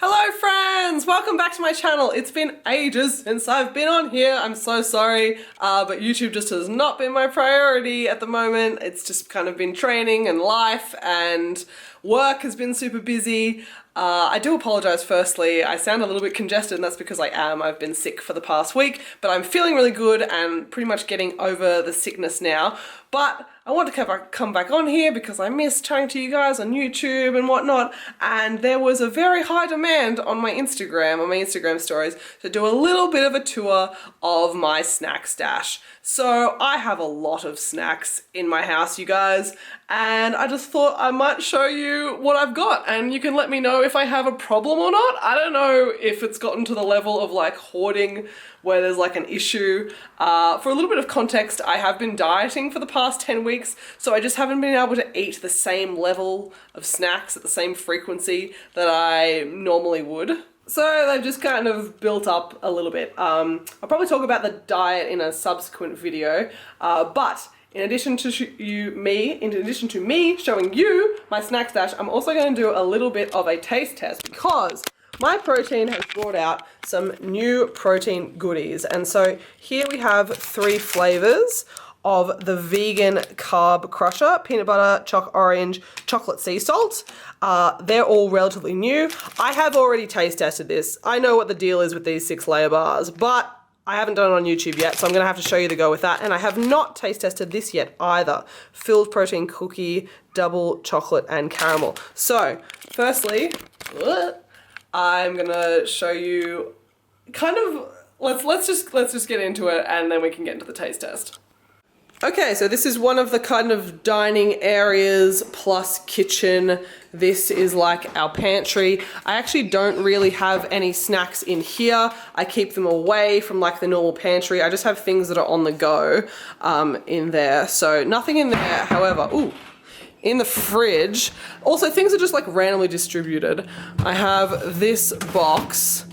Hello friends! Welcome back to my channel. It's been ages since I've been on here. I'm so sorry, but YouTube just has not been my priority at the moment. It's just kind of been training and life, and work has been super busy. I do apologize firstly. I sound a little bit congested, and that's because I am. I've been sick for the past week, but I'm feeling really good and pretty much getting over the sickness now. But I want to come back on here because I miss chatting to you guys on YouTube and whatnot, and there was a very high demand on my Instagram stories, to do a little bit of a tour of my snack stash. So I have a lot of snacks in my house, you guys, and I just thought I might show you what I've got, and you can let me know if I have a problem or not. I don't know if it's gotten to the level of like hoarding where there's like an issue. For a little bit of context, I have been dieting for the past 10 weeks, so I just haven't been able to eat the same level of snacks at the same frequency that I normally would. So they've just kind of built up a little bit. I'll probably talk about the diet in a subsequent video, but in addition to me showing you my snack stash, I'm also going to do a little bit of a taste test because MyProtein has brought out some new protein goodies. And so here we have 3 flavors of the vegan carb crusher: peanut butter, choc orange, chocolate sea salt. They're all relatively new. I have already taste tested this. I know what the deal is with these 6-layer bars, but I haven't done it on YouTube yet, so I'm gonna have to show you the go with that. And I have not taste tested this yet either. Filled protein cookie, double chocolate and caramel. So firstly, I'm gonna show you kind of, let's just get into it, and then we can get into the taste test. Okay, so this is one of the kind of dining areas plus kitchen. This is like our pantry. I actually don't really have any snacks in here. I keep them away from like the normal pantry. I just have things that are on the go in there. So nothing in there, however, in the fridge. Also, things are just like randomly distributed. I have this box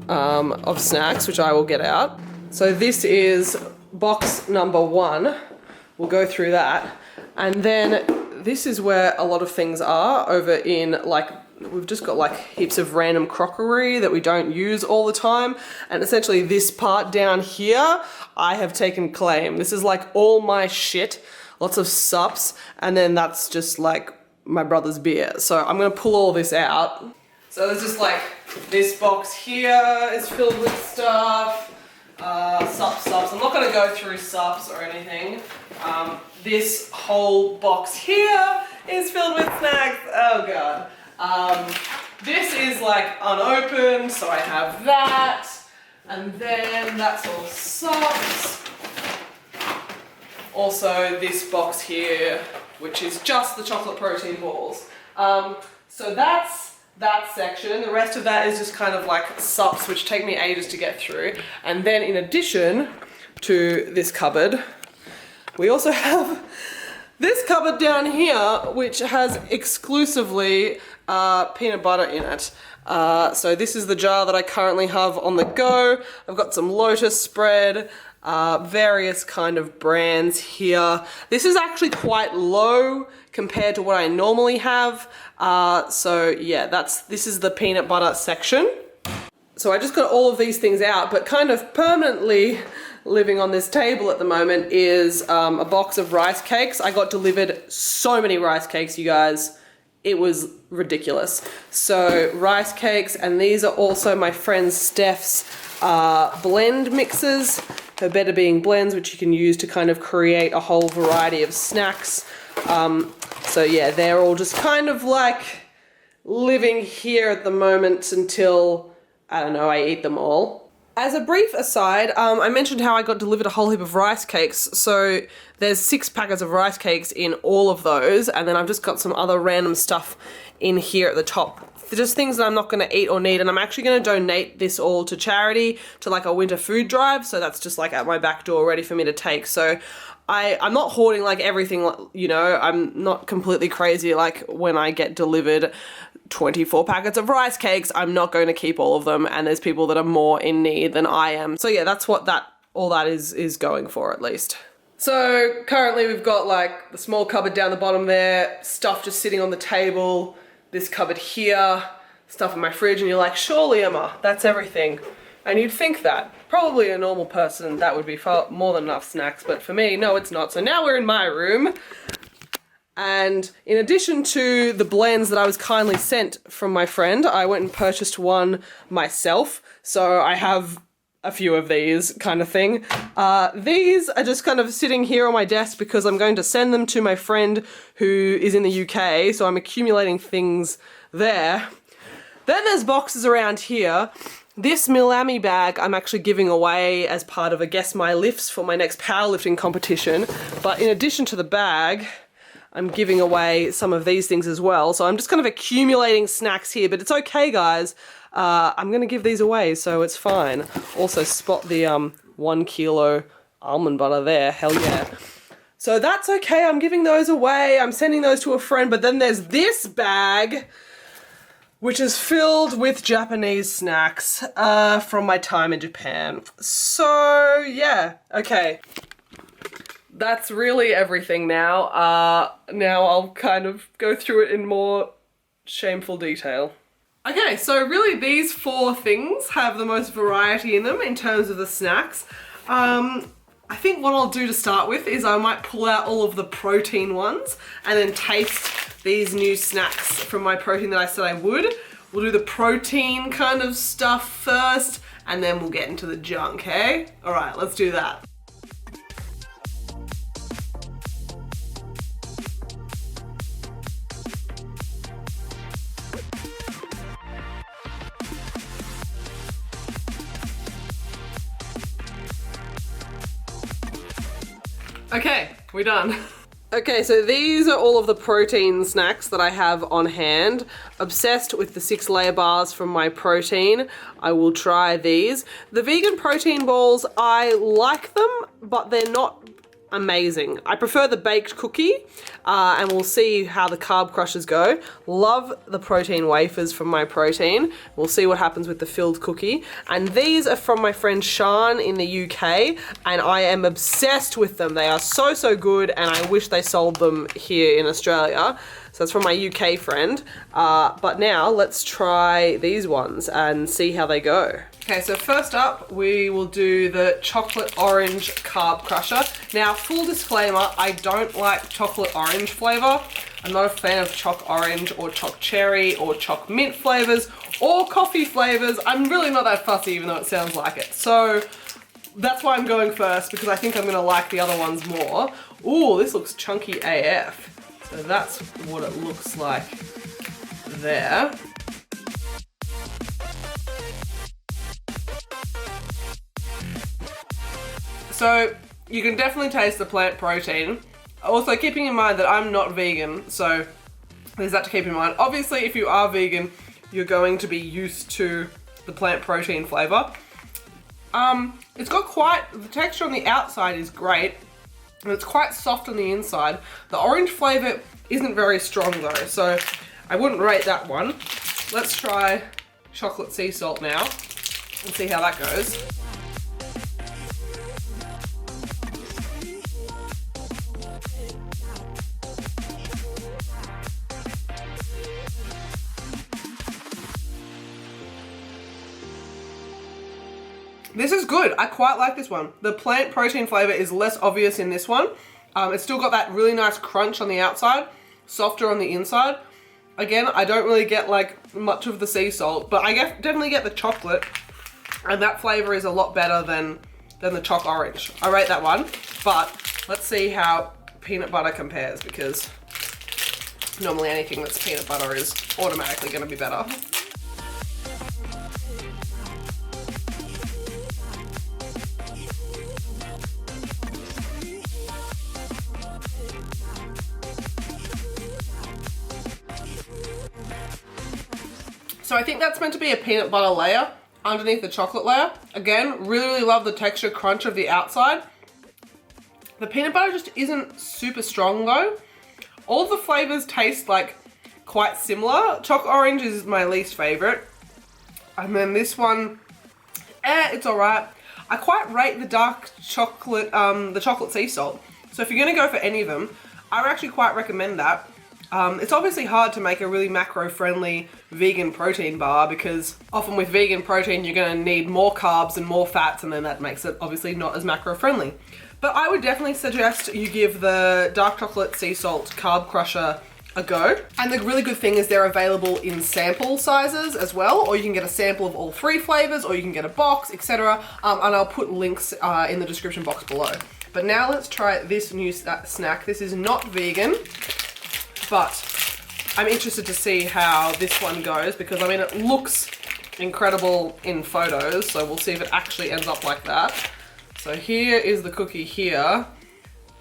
of snacks, which I will get out. So this is box number 1. We'll go through that. And then this is where a lot of things are over in, like, we've just got like heaps of random crockery that we don't use all the time. And essentially this part down here, I have taken claim. This is like all my shit, lots of sups, and then that's just like my brother's beer. So I'm gonna pull all this out. So there's just like this box here is filled with stuff. Sups. I'm not going to go through sups or anything. This whole box here is filled with snacks. Oh god. This is like unopened, so I have that. And then that's all sups. Also this box here, which is just the chocolate protein balls. So that's that section. The rest of that is just kind of like sups, which take me ages to get through. And then in addition to this cupboard, we also have this cupboard down here, which has exclusively peanut butter in it. So this is the jar that I currently have on the go. I've got some Lotus spread, various kind of brands here. This is actually quite low compared to what I normally have. So yeah, this is the peanut butter section. So I just got all of these things out, but kind of permanently living on this table at the moment is a box of rice cakes. I got delivered so many rice cakes, you guys. It was ridiculous. So rice cakes, and these are also my friend Steph's blend mixes. Her better being blends, which you can use to kind of create a whole variety of snacks. So yeah, they're all just kind of like living here at the moment until, I don't know, I eat them all. As a brief aside, I mentioned how I got delivered a whole heap of rice cakes. So there's 6 packets of rice cakes in all of those, and then I've just got some other random stuff in here at the top. Just things that I'm not going to eat or need, and I'm actually going to donate this all to charity, to like a winter food drive. So that's just like at my back door ready for me to take. So I'm not hoarding like everything, you know. I'm not completely crazy like when I get delivered 24 packets of rice cakes. I'm not going to keep all of them, and there's people that are more in need than I am. So yeah, that's what all that is going for, at least. So currently we've got like the small cupboard down the bottom there, stuff just sitting on the table, this cupboard here, stuff in my fridge and you're like, surely Emma, that's everything. And you'd think that. Probably a normal person, that would be far more than enough snacks, but for me, no, it's not. So now we're in my room. And in addition to the blends that I was kindly sent from my friend, I went and purchased one myself. So I have a few of these kind of thing. These are just kind of sitting here on my desk because I'm going to send them to my friend who is in the UK. So I'm accumulating things there. Then there's boxes around here. This Milami bag I'm actually giving away as part of a Guess My Lifts for my next powerlifting competition. But in addition to the bag, I'm giving away some of these things as well. So I'm just kind of accumulating snacks here, but it's okay, guys. I'm going to give these away, so it's fine. Also spot the 1 kilo almond butter there. Hell yeah. So that's okay. I'm giving those away. I'm sending those to a friend. But then there's this bag, which is filled with Japanese snacks from my time in Japan. So yeah, okay. That's really everything now. Now I'll kind of go through it in more shameful detail. Okay, so really these 4 things have the most variety in them in terms of the snacks. I think what I'll do to start with is I might pull out all of the protein ones and then taste these new snacks from MyProtein that I said I would. We'll do the protein kind of stuff first and then we'll get into the junk, okay? All right, let's do that. Okay, we're done. Okay, so these are all of the protein snacks that I have on hand. Obsessed with the 6-layer bars from MyProtein. I will try these. The vegan protein balls, I like them, but they're not amazing. I prefer the baked cookie, and we'll see how the carb crushes go. Love the protein wafers from MyProtein. We'll see what happens with the filled cookie. And these are from my friend Sean in the UK, and I am obsessed with them. They are so, so good, and I wish they sold them here in Australia. So that's from my UK friend. But now let's try these ones and see how they go. Okay, so first up, we will do the chocolate orange carb crusher. Now, full disclaimer, I don't like chocolate orange flavor. I'm not a fan of choc orange or choc cherry or choc mint flavors or coffee flavors. I'm really not that fussy, even though it sounds like it. So that's why I'm going first, because I think I'm gonna like the other ones more. Ooh, this looks chunky AF. So that's what it looks like there. So you can definitely taste the plant protein. Also keeping in mind that I'm not vegan, so there's that to keep in mind. Obviously, if you are vegan, you're going to be used to the plant protein flavor. It's got quite, the texture on the outside is great, and it's quite soft on the inside. The orange flavor isn't very strong though, so I wouldn't rate that one. Let's try chocolate sea salt now and see how that goes. This is good. I quite like this one. The plant protein flavor is less obvious in this one. It's still got that really nice crunch on the outside, softer on the inside. Again, I don't really get like much of the sea salt, but I definitely get the chocolate, and that flavor is a lot better than the choc orange. I rate that one, but let's see how peanut butter compares, because normally anything that's peanut butter is automatically going to be better. So I think that's meant to be a peanut butter layer underneath the chocolate layer. Again, really, really love the texture crunch of the outside. The peanut butter just isn't super strong though. All the flavors taste like quite similar. Choc orange is my least favorite. And then this one, it's all right. I quite rate the dark chocolate, the chocolate sea salt. So if you're gonna go for any of them, I would actually quite recommend that. It's obviously hard to make a really macro-friendly vegan protein bar because often with vegan protein you're going to need more carbs and more fats, and then that makes it obviously not as macro-friendly. But I would definitely suggest you give the dark chocolate sea salt carb crusher a go. And the really good thing is they're available in sample sizes as well, or you can get a sample of all 3 flavors, or you can get a box, etc. And I'll put links in the description box below. But now let's try this new snack. This is not vegan, but I'm interested to see how this one goes because I mean it looks incredible in photos, so we'll see if it actually ends up like that. So here is the cookie here,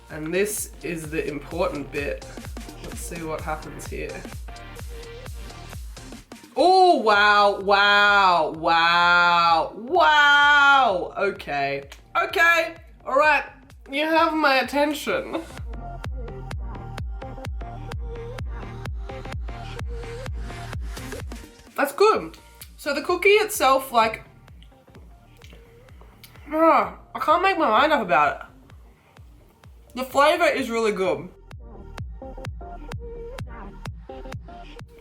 and this is the important bit. Let's see what happens here. Oh, wow, wow, wow, wow. Okay, okay, all right, you have my attention. That's good. So the cookie itself, like, I can't make my mind up about it. The flavor is really good.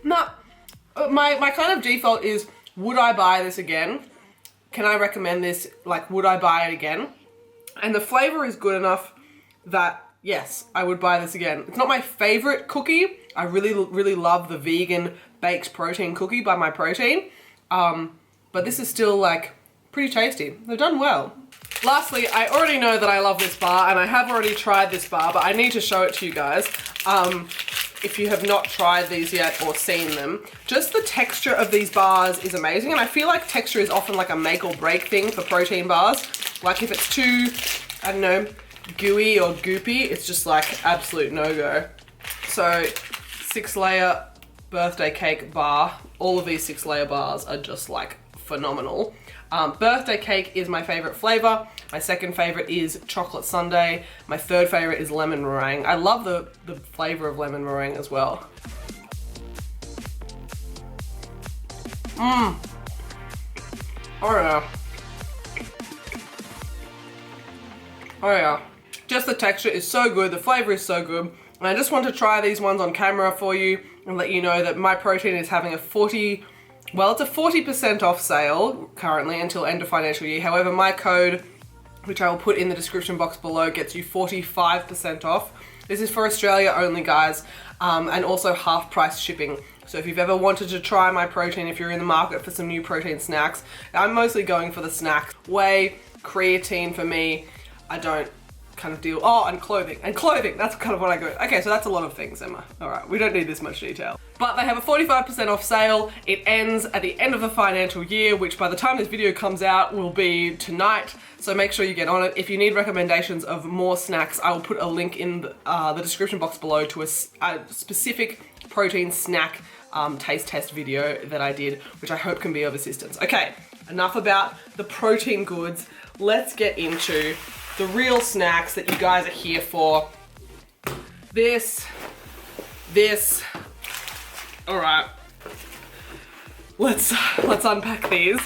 Now, my kind of default is, would I buy this again? Can I recommend this? Like, would I buy it again? And the flavor is good enough that, yes, I would buy this again. It's not my favorite cookie. I really, really love the vegan baked protein cookie by MyProtein. But this is still like pretty tasty. They've done well. Lastly, I already know that I love this bar and I have already tried this bar, but I need to show it to you guys. If you have not tried these yet or seen them, just the texture of these bars is amazing. And I feel like texture is often like a make or break thing for protein bars. Like if it's too, I don't know, gooey or goopy, it's just like absolute no-go. So 6-layer birthday cake bar. All of these 6-layer bars are just like phenomenal. Birthday cake is my favorite flavor. My second favorite is chocolate sundae. My third favorite is lemon meringue. I love the flavor of lemon meringue as well. Oh yeah. Oh yeah. Just the texture is so good, the flavor is so good. And I just want to try these ones on camera for you and let you know that MyProtein is having a 40% off sale currently until end of financial year. However, my code, which I will put in the description box below, gets you 45% off. This is for Australia only, guys, and also half price shipping. So if you've ever wanted to try MyProtein, if you're in the market for some new protein snacks, I'm mostly going for the snacks. Whey, creatine for me, I don't kind of deal. Oh, and clothing, that's kind of what I go. Okay, so that's a lot of things, Emma. All right, we don't need this much detail. But they have a 45% off sale. It ends at the end of the financial year, which by the time this video comes out will be tonight. So make sure you get on it. If you need recommendations of more snacks, I will put a link in the description box below to a specific protein snack taste test video that I did, which I hope can be of assistance. Okay, enough about the protein goods. Let's get into the real snacks that you guys are here for. This. All right. Let's unpack these.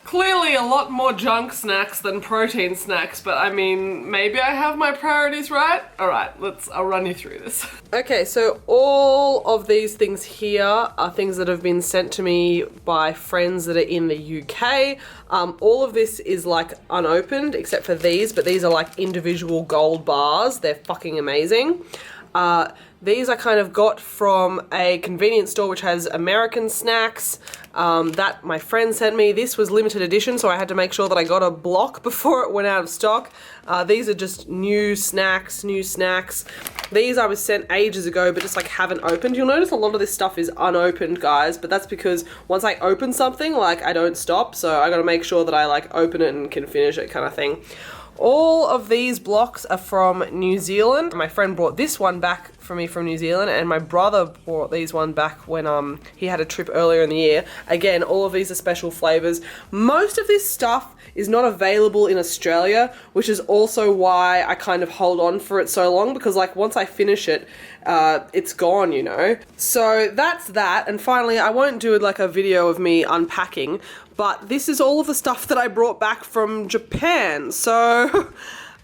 Clearly a lot more junk snacks than protein snacks, but I mean, maybe I have my priorities right? All right, I'll run you through this. Okay, so all of these things here are things that have been sent to me by friends that are in the UK. All of this is like unopened except for these, but these are like individual gold bars. They're fucking amazing. These I kind of got from a convenience store which has American snacks that my friend sent me. This was limited edition, so I had to make sure that I got a block before it went out of stock. These are just new snacks. These I was sent ages ago, but just like haven't opened. You'll notice a lot of this stuff is unopened, guys, but that's because once I open something, like I don't stop, so I gotta make sure that I like open it and can finish it kind of thing. All of these blocks are from New Zealand. My friend brought this one back for me from New Zealand, and my brother brought these one back when he had a trip earlier in the year. Again, all of these are special flavors. Most of this stuff is not available in Australia, which is also why I kind of hold on for it so long, because like once I finish it, it's gone, you know. So that's that. And finally, I won't do like a video of me unpacking, but this is all of the stuff that I brought back from Japan. So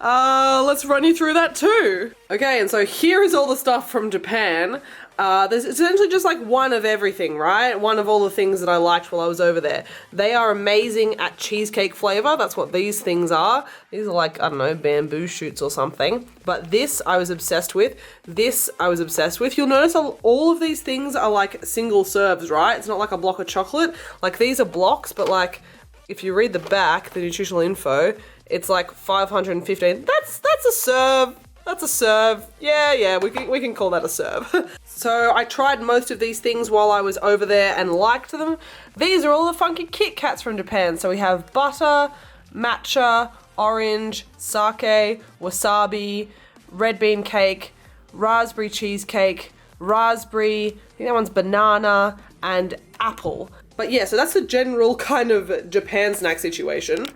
let's run you through that too. Okay, and so here is all the stuff from Japan. There's essentially just like one of everything, right? One of all the things that I liked while I was over there. They are amazing at cheesecake flavor. That's what these things are. These are like, I don't know, bamboo shoots or something. But this I was obsessed with. This I was obsessed with. You'll notice all of these things are like single serves, right? It's not like a block of chocolate. Like these are blocks, but like if you read the back, the nutritional info, it's like 515. That's a serve. That's a serve. Yeah, we can call that a serve. So I tried most of these things while I was over there and liked them. These are all the funky Kit Kats from Japan. So we have butter, matcha, orange, sake, wasabi, red bean cake, raspberry cheesecake, raspberry, I think that one's banana, and apple. But yeah, so that's the general kind of Japan snack situation.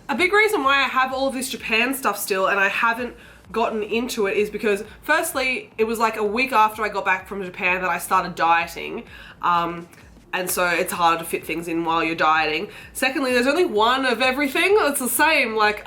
A big reason why I have all of this Japan stuff still and I haven't gotten into it is because firstly, it was like a week after I got back from Japan that I started dieting. And so it's hard to fit things in while you're dieting. Secondly, there's only one of everything that's the same. Like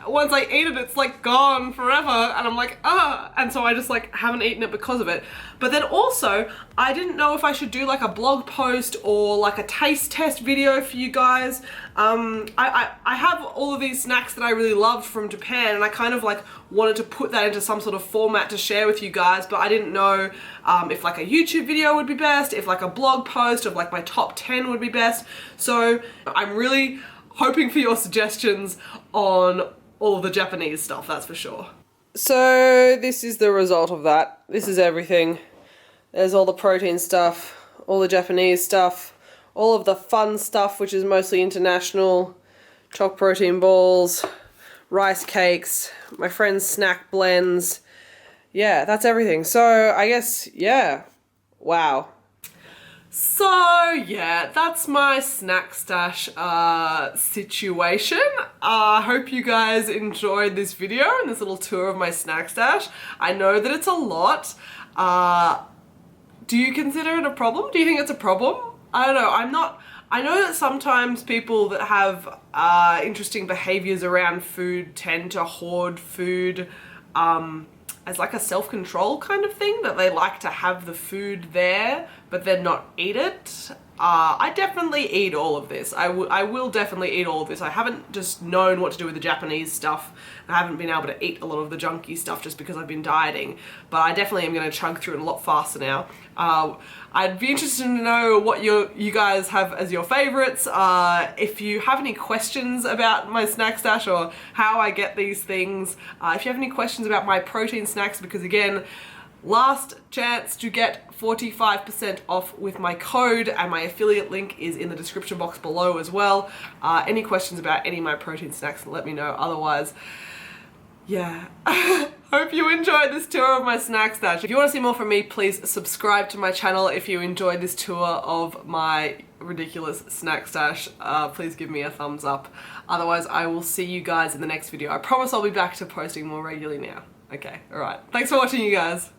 once I eat it, it's like gone forever and I'm like, and so I just like haven't eaten it because of it. But then also, I didn't know if I should do like a blog post or like a taste test video for you guys. I have all of these snacks that I really loved from Japan and I kind of like wanted to put that into some sort of format to share with you guys, but I didn't know if like a YouTube video would be best, if like a blog post of like my top 10 would be best. So I'm really hoping for your suggestions on all of the Japanese stuff, that's for sure. So this is the result of that. This is everything. There's all the protein stuff, all the Japanese stuff, all of the fun stuff, which is mostly international, choc protein balls, rice cakes, my friend's snack blends. Yeah, that's everything. So I guess, yeah, wow. So yeah, that's my snack stash situation. I hope you guys enjoyed this video and this little tour of my snack stash. I know that it's a lot. Do you consider it a problem? Do you think it's a problem? I don't know. I know that sometimes people that have interesting behaviors around food tend to hoard food as like a self-control kind of thing, that they like to have the food there but then not eat it. I definitely eat all of this. I will definitely eat all of this. I haven't just known what to do with the Japanese stuff. I haven't been able to eat a lot of the junky stuff just because I've been dieting, but I definitely am going to chug through it a lot faster now. I'd be interested to know what you guys have as your favorites. If you have any questions about my snack stash or how I get these things, if you have any questions about MyProtein Snacks, because again, last chance to get 45% off with my code, and my affiliate link is in the description box below as well. Any questions about any of MyProtein Snacks, let me know. Otherwise, yeah. Hope you enjoyed this tour of my snack stash. If you want to see more from me, please subscribe to my channel. If you enjoyed this tour of my ridiculous snack stash, please give me a thumbs up. Otherwise, I will see you guys in the next video. I promise I'll be back to posting more regularly now. Okay, alright. Thanks for watching, you guys.